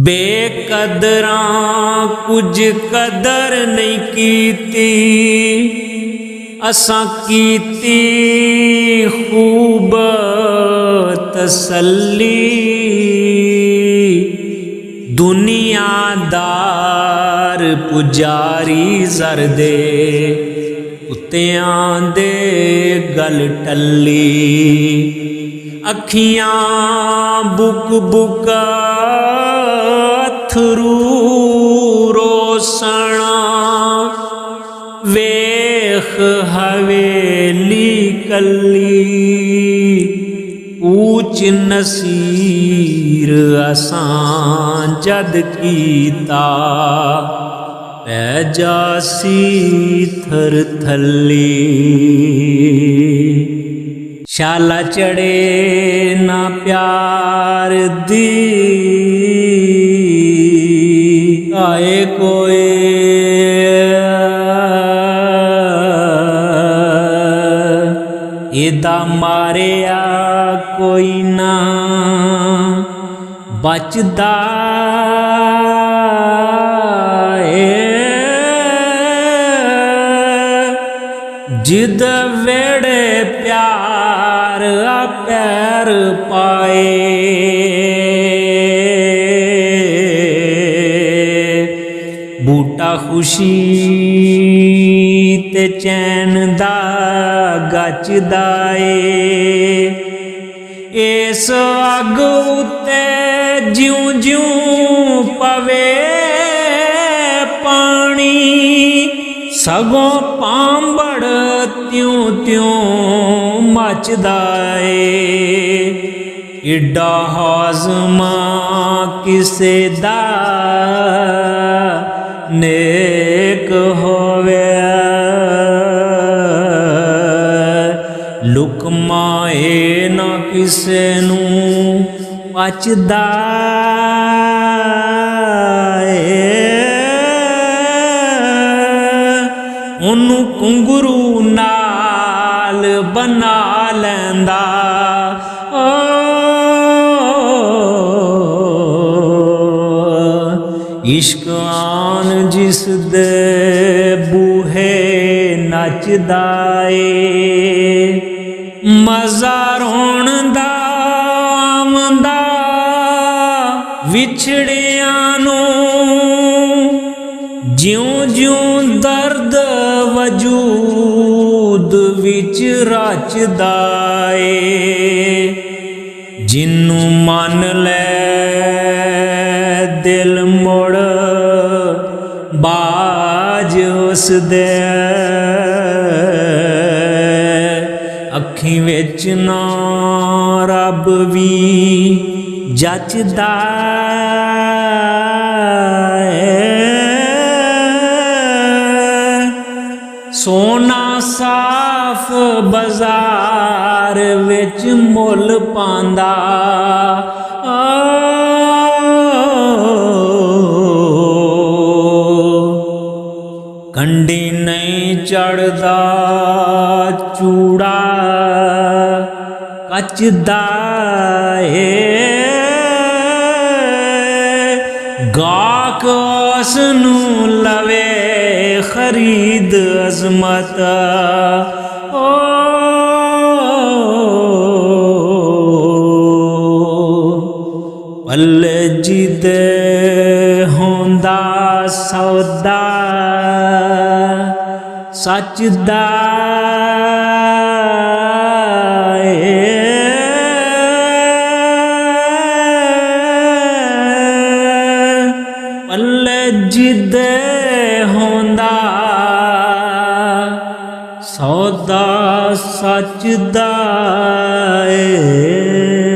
बेकदरां कुछ कदर नहीं कीती, असां कीती खूब तसल्ली। दुनियादार पुजारी जर दे कुत्तियां दे गल टल्ली। अखियां बुक बुक अथरू रोसना, वेख हवेली कली। ऊच नसीर असां जद कीता, पै जासी थर थल्ली। शाला चढ़े ना प्यार दी, आए कोई एदा मारिया कोई ना बचदा। जिद वेड़े प्यार पैर पाए, बूटा खुशी ते चैन दा गचदा ए। इस अग उत्ते ज्यों ज्यों पवे पानी, सगों पांबड़ त्यों त्यों मचदा ए। इड्डा हाज़मा किसे दा नेक होवे, लुकमा ए ना किसे नूं पचदा ए। ओनू घुंघरू नाल बना लैंदा, इश्क आन जिस दे बूहे नचदा ए। मज़ा रोण दा आमदा विछड़ियां नूं, ज्यों ज्यों दर्द वजूद विच रचदा ए। जिन्नू मन लै दिल मुड़ बाज उस दे, अखीं विच ना रब भी जचदा ए। सोना साफ बाजार विच मुल पांदा, कंडी नहीं चढ़दा चूड़ा कचदा ए। गाक उसनू लवे खरीद अजमत, ओ पल्ले जिदे होंदा सौदा सचदा ए। पल्ले जिदे होंदा सौदा सचदा ए।